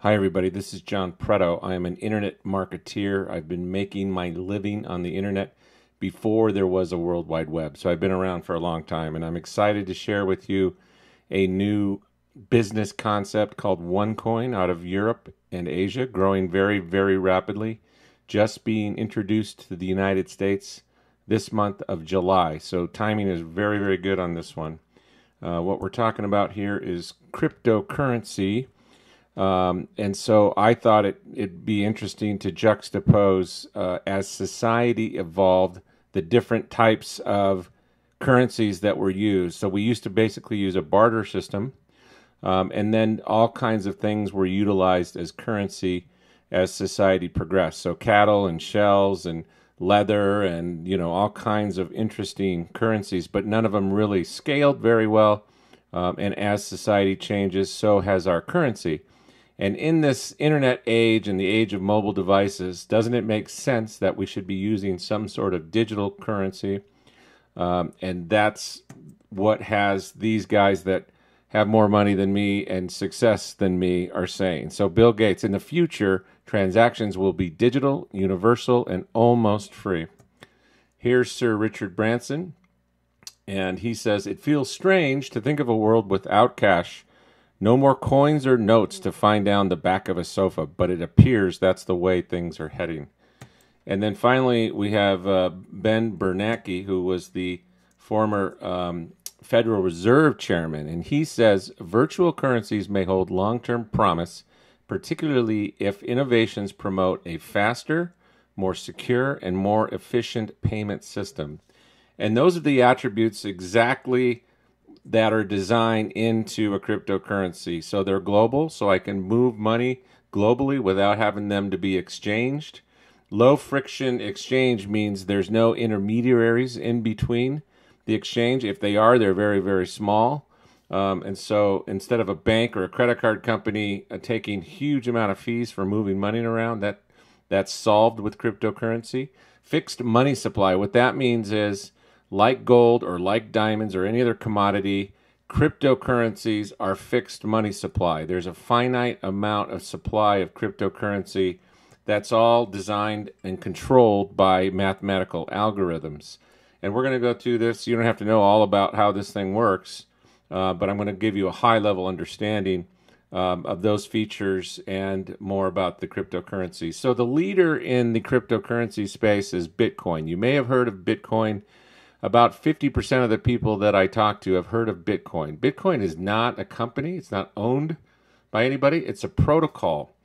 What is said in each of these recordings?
Hi, everybody. This is John Preto. I am an internet marketeer. I've been making my living on the internet before there was a World Wide Web. So I've been around for a long time, and I'm excited to share with you a new business concept called OneCoin out of Europe and Asia, growing very, very rapidly, just being introduced to the United States this month of July. So timing is very, very good on this one. What we're talking about here is cryptocurrency. And so I thought it'd be interesting to juxtapose as society evolved the different types of currencies that were used. So we used to basically use a barter system, and then all kinds of things were utilized as currency as society progressed. So cattle and shells and leather and all kinds of interesting currencies, but none of them really scaled very well. And as society changes, so has our currency. And in this internet age and the age of mobile devices, doesn't it make sense that we should be using some sort of digital currency? And that's what has these guys that have more money than me and success than me are saying. So Bill Gates, in the future, transactions will be digital, universal, and almost free. Here's Sir Richard Branson, and he says, "It feels strange to think of a world without cash. No more coins or notes to find down the back of a sofa, but it appears that's the way things are heading." And then finally, we have Ben Bernanke, who was the former Federal Reserve chairman, and he says virtual currencies may hold long-term promise, particularly if innovations promote a faster, more secure, and more efficient payment system. And those are the attributes exactly that are designed into a cryptocurrency. So they're global, so I can move money globally without having them to be exchanged. Low friction exchange means there's no intermediaries in between the exchange. If they are, they're very, very small. And so instead of a bank or a credit card company taking huge amount of fees for moving money around, that's solved with cryptocurrency. Fixed money supply. What that means is, like gold or like diamonds or any other commodity, cryptocurrencies are fixed money supply. There's a finite amount of supply of cryptocurrency that's all designed and controlled by mathematical algorithms. And we're going to go through this. You don't have to know all about how this thing works, but I'm going to give you a high-level understanding of those features and more about the cryptocurrency. So the leader in the cryptocurrency space is Bitcoin. You may have heard of Bitcoin. About 50% of the people that I talk to have heard of Bitcoin. Bitcoin is not a company. It's not owned by anybody. It's a protocol.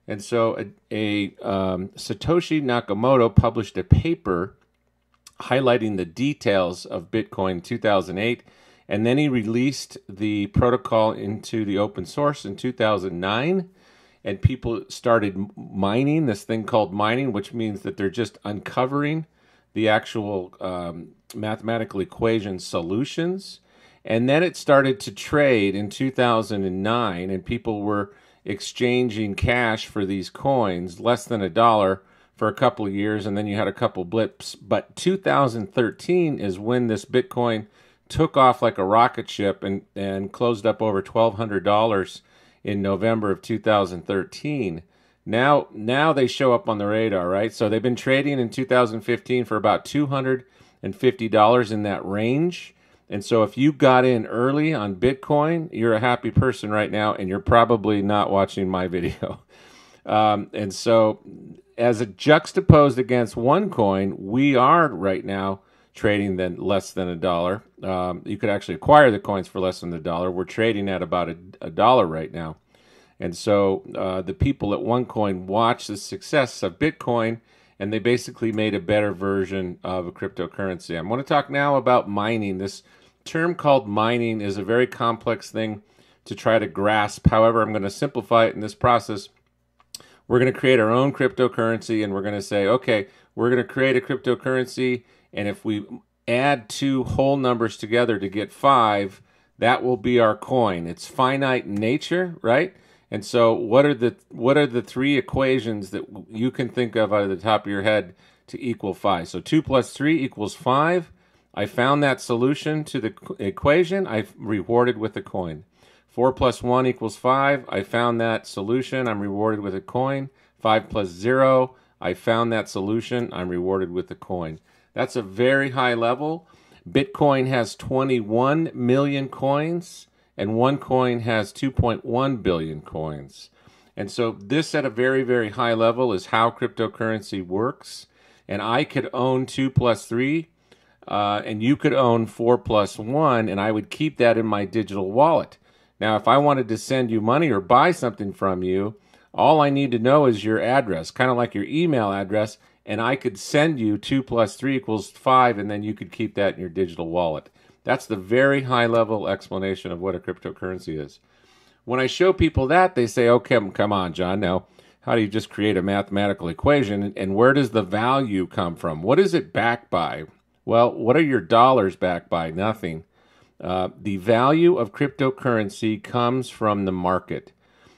And so Satoshi Nakamoto published a paper highlighting the details of Bitcoin in 2008, and then he released the protocol into the open source in 2009, and people started mining, this thing called mining, which means that they're just uncovering the actual mathematical equation solutions. And then it started to trade in 2009, and people were exchanging cash for these coins, less than $1 for a couple of years, and then you had a couple blips. But 2013 is when this Bitcoin took off like a rocket ship and closed up over $1,200 in November of 2013. Now they show up on the radar, right? So they've been trading in 2015 for about $250 in that range. And so if you got in early on Bitcoin, you're a happy person right now, and you're probably not watching my video. And so as a juxtaposed against OneCoin, we are right now trading less than $1. You could actually acquire the coins for less than $1. We're trading at about $1 right now. And so the people at OneCoin watched the success of Bitcoin, and they basically made a better version of a cryptocurrency. I'm going to talk now about mining. This term called mining is a very complex thing to try to grasp. However, I'm going to simplify it in this process. We're going to create our own cryptocurrency, and we're going to say, okay, we're going to create a cryptocurrency, and if we add two whole numbers together to get 5, that will be our coin. It's finite in nature, right? And so what are the 3 equations that you can think of out of the top of your head to equal 5? So 2 plus 3 equals 5. I found that solution to the equation. I've rewarded with a coin. 4 plus 1 equals 5. I found that solution. I'm rewarded with a coin. 5 plus 0. I found that solution. I'm rewarded with a coin. That's a very high level. Bitcoin has 21 million coins, and OneCoin has 2.1 billion coins. And so this at a very, very high level is how cryptocurrency works. And I could own 2 plus 3, and you could own 4 plus 1, and I would keep that in my digital wallet. Now, if I wanted to send you money or buy something from you, all I need to know is your address, kind of like your email address, and I could send you 2 plus 3 equals 5, and then you could keep that in your digital wallet. That's the very high-level explanation of what a cryptocurrency is. When I show people that, they say, okay, come on, John, now, how do you just create a mathematical equation, and where does the value come from? What is it backed by? Well, what are your dollars backed by? Nothing. The value of cryptocurrency comes from the market.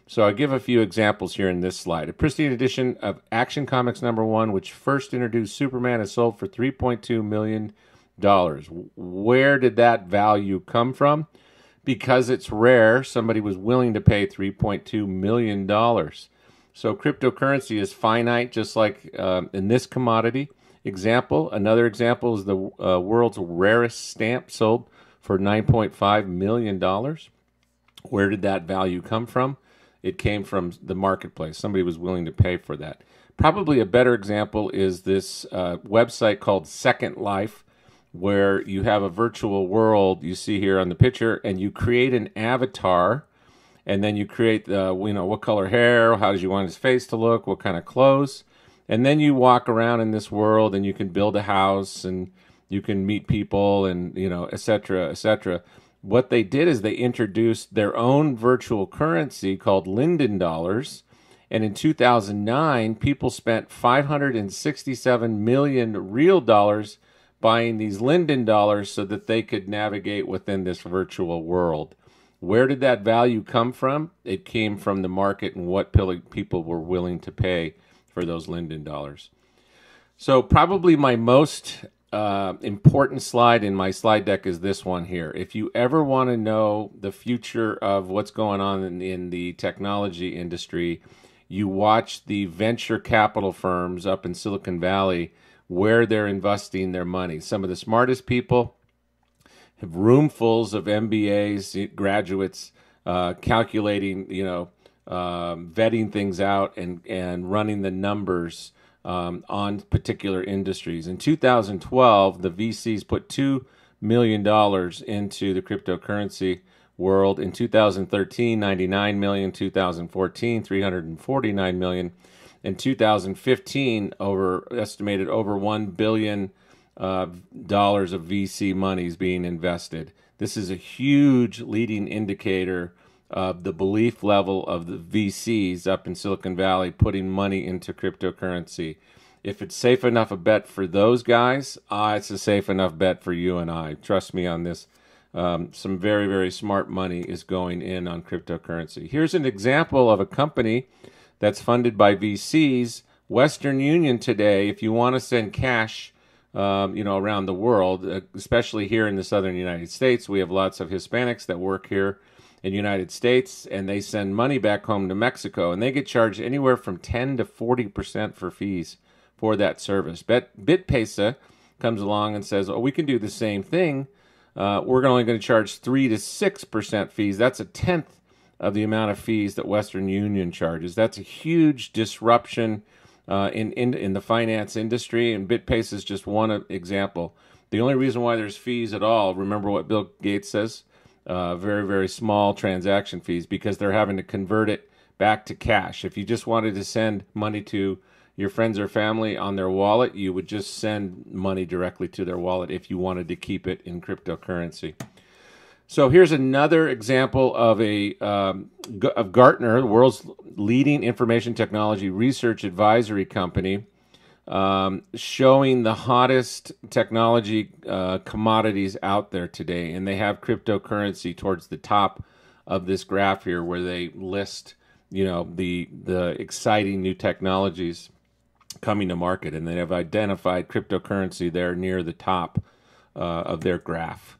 So I'll give a few examples here in this slide. A pristine edition of Action Comics #1, which first introduced Superman, is sold for $3.2 million. Where did that value come from? Because it's rare, somebody was willing to pay $3.2 million. So cryptocurrency is finite, just like in this commodity example. Another example is the world's rarest stamp sold for $9.5 million. Where did that value come from? It came from the marketplace. Somebody was willing to pay for that. Probably a better example is this website called Second Life, where you have a virtual world you see here on the picture, and you create an avatar, and then you create what color hair, how does you want his face to look, what kind of clothes, and then you walk around in this world, and you can build a house, and you can meet people, and et cetera, et cetera. What they did is they introduced their own virtual currency called Linden dollars, and in 2009, people spent 567 million real dollars buying these Linden dollars so that they could navigate within this virtual world. Where did that value come from? It came from the market and what people were willing to pay for those Linden dollars. So probably my most important slide in my slide deck is this one here. If you ever want to know the future of what's going on in the technology industry, you watch the venture capital firms up in Silicon Valley where they're investing their money. Some of the smartest people have roomfuls of MBAs, graduates, calculating, vetting things out and running the numbers on particular industries. In 2012, the VCs put $2 million into the cryptocurrency world. In 2013, 99 million. 2014, 349 million. In 2015, estimated over $1 billion dollars of VC monies being invested. This is a huge leading indicator of the belief level of the VCs up in Silicon Valley putting money into cryptocurrency. If it's safe enough a bet for those guys, it's a safe enough bet for you and I. Trust me on this. Some very, very smart money is going in on cryptocurrency. Here's an example of a company that's funded by VCs. Western Union today, if you want to send cash around the world, especially here in the southern United States, we have lots of Hispanics that work here in the United States, and they send money back home to Mexico, and they get charged anywhere from 10 to 40% for fees for that service. BitPesa comes along and says, we can do the same thing. We're only going to charge 3 to 6% fees. That's a tenth of the amount of fees that Western Union charges. That's a huge disruption in the finance industry, and BitPesa is just one example. The only reason why there's fees at all, remember what Bill Gates says, very, very small transaction fees, because they're having to convert it back to cash. If you just wanted to send money to your friends or family on their wallet, you would just send money directly to their wallet if you wanted to keep it in cryptocurrency. So here's another example of of Gartner, the world's leading information technology research advisory company, showing the hottest technology commodities out there today. And they have cryptocurrency towards the top of this graph here, where they list, the exciting new technologies coming to market. And they have identified cryptocurrency there near the top of their graph.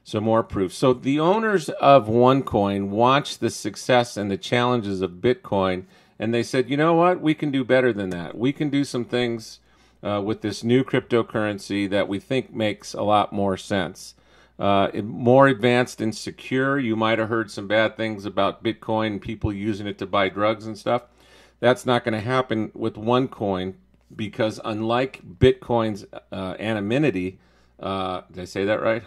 So more proof. So the owners of OneCoin watched the success and the challenges of Bitcoin, and they said, you know what? We can do better than that. We can do some things with this new cryptocurrency that we think makes a lot more sense. More advanced and secure. You might have heard some bad things about Bitcoin, people using it to buy drugs and stuff. That's not going to happen with OneCoin because unlike Bitcoin's anonymity, did I say that right?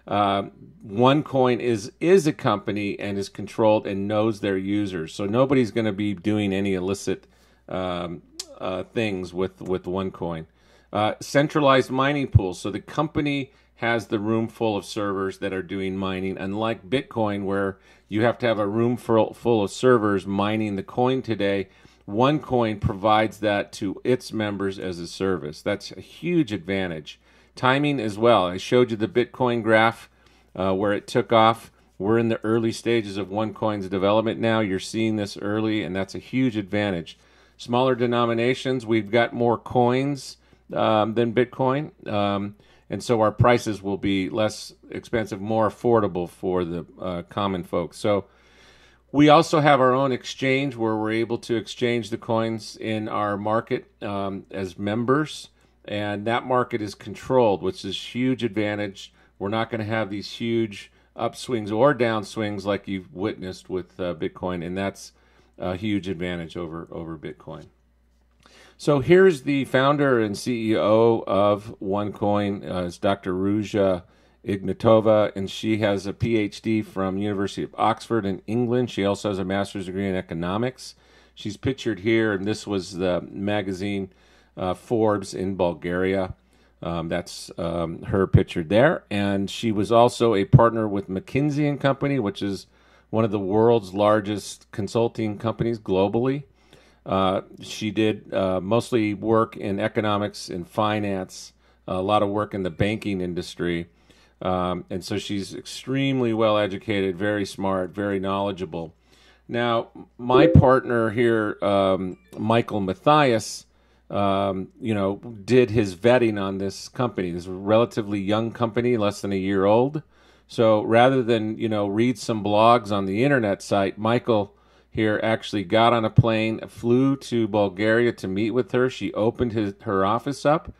OneCoin is a company and is controlled and knows their users. So nobody's going to be doing any illicit things with OneCoin. Centralized mining pools. So the company has the room full of servers that are doing mining, unlike Bitcoin, where you have to have a room full of servers mining the coin today. OneCoin provides that to its members as a service. That's a huge advantage. Timing as well. I showed you the Bitcoin graph where it took off. We're in the early stages of OneCoin's development now. You're seeing this early, and that's a huge advantage. Smaller denominations, we've got more coins than Bitcoin. And so our prices will be less expensive, more affordable for the common folks. So we also have our own exchange where we're able to exchange the coins in our market as members. And that market is controlled, which is a huge advantage. We're not going to have these huge upswings or downswings like you've witnessed with Bitcoin. And that's a huge advantage over Bitcoin. So here's the founder and CEO of OneCoin, is Dr. Ruja Ignatova, and she has a PhD from University of Oxford in England. She also has a master's degree in economics. She's pictured here, and this was the magazine Forbes in Bulgaria. That's her pictured there. And she was also a partner with McKinsey & Company, which is one of the world's largest consulting companies globally. She did mostly work in economics and finance, a lot of work in the banking industry. And so she's extremely well educated, very smart, very knowledgeable. Now, my partner here, Michael Matthias, did his vetting on this company. This is a relatively young company, less than a year old. So rather than, read some blogs on the internet site, Michael here actually got on a plane, flew to Bulgaria to meet with her. She opened her office up.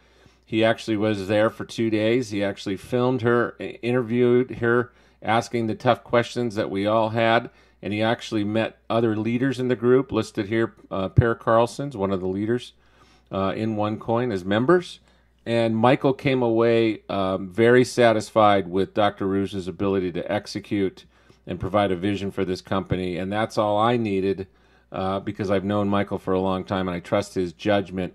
He actually was there for 2 days. He actually filmed her, interviewed her, asking the tough questions that we all had. And he actually met other leaders in the group, listed here, Per Carlson's one of the leaders in OneCoin as members. And Michael came away very satisfied with Dr. Ruja's ability to execute and provide a vision for this company. And that's all I needed because I've known Michael for a long time and I trust his judgment.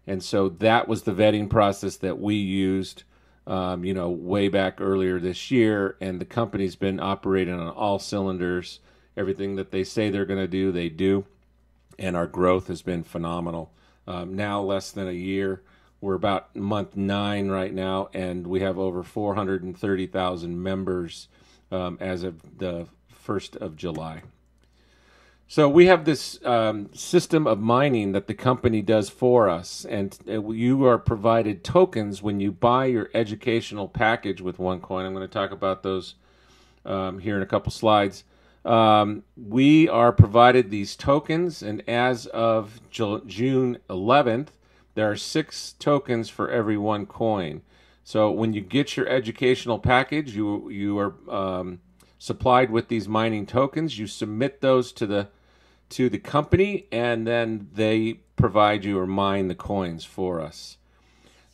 And so that was the vetting process that we used, way back earlier this year. And the company's been operating on all cylinders. Everything that they say they're going to do, they do. And our growth has been phenomenal. Now less than a year. We're about month 9 right now, and we have over 430,000 members as of the 1st of July. So we have this system of mining that the company does for us, and you are provided tokens when you buy your educational package with OneCoin. I'm going to talk about those here in a couple slides. We are provided these tokens, and as of June 11th, there are 6 tokens for every 1 coin. So when you get your educational package, you are supplied with these mining tokens. You submit those to the company, and then they provide you or mine the coins for us.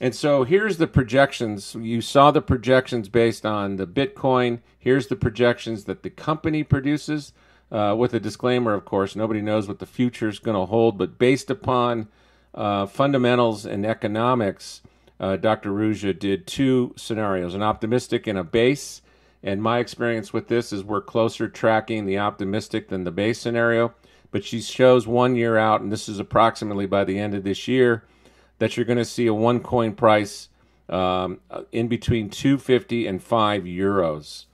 And so here's the projections. You saw the projections based on the Bitcoin. Here's the projections that the company produces, with a disclaimer, of course. Nobody knows what the future is going to hold, but based upon fundamentals and economics, Dr. Ruja did 2 scenarios, an optimistic and a base. And my experience with this is we're closer tracking the optimistic than the base scenario. But she shows 1 year out, and this is approximately by the end of this year, that you're going to see a OneCoin price in between 250 and 5 euros,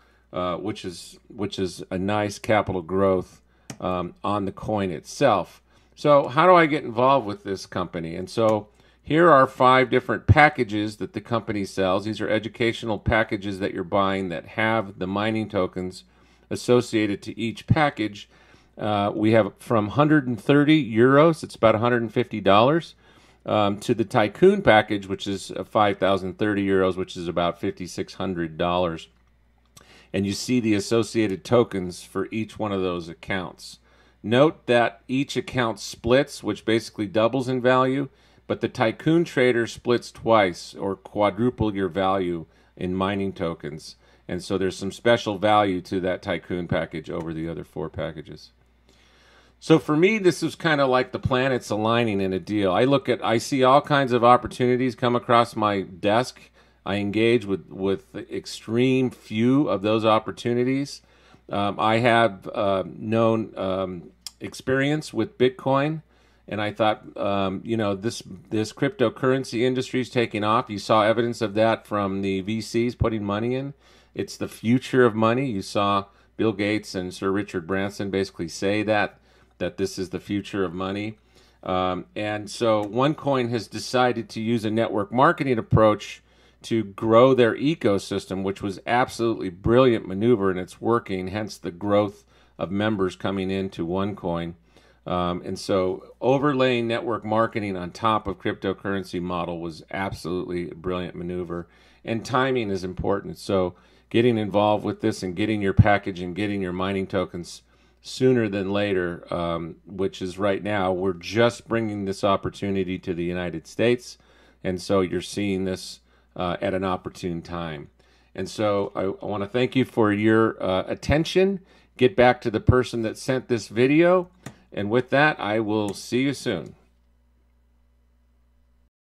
which is a nice capital growth on the coin itself. So how do I get involved with this company? And so Here are 5 different packages that the company sells. These are educational packages that you're buying that have the mining tokens associated to each package. We have from 130 euros, it's about $150, to the Tycoon package, which is 5,030 euros, which is about $5,600. And you see the associated tokens for each one of those accounts. Note that each account splits, which basically doubles in value, but the Tycoon trader splits twice or quadruple your value in mining tokens. And so there's some special value to that Tycoon package over the other 4 packages. So for me, this is kind of like the planets aligning in a deal. I see all kinds of opportunities come across my desk. I engage with extreme few of those opportunities. I have known experience with Bitcoin, and I thought, this cryptocurrency industry is taking off. You saw evidence of that from the VCs putting money in. It's the future of money. You saw Bill Gates and Sir Richard Branson basically say that this is the future of money. And so OneCoin has decided to use a network marketing approach to grow their ecosystem, which was absolutely brilliant maneuver, and it's working, hence the growth of members coming into OneCoin. And so overlaying network marketing on top of cryptocurrency model was absolutely a brilliant maneuver. And timing is important. So getting involved with this and getting your package and getting your mining tokens sooner than later, which is right now. We're just bringing this opportunity to the United States. And so you're seeing this at an opportune time. And so I want to thank you for your attention. Get back to the person that sent this video. And with that, I will see you soon.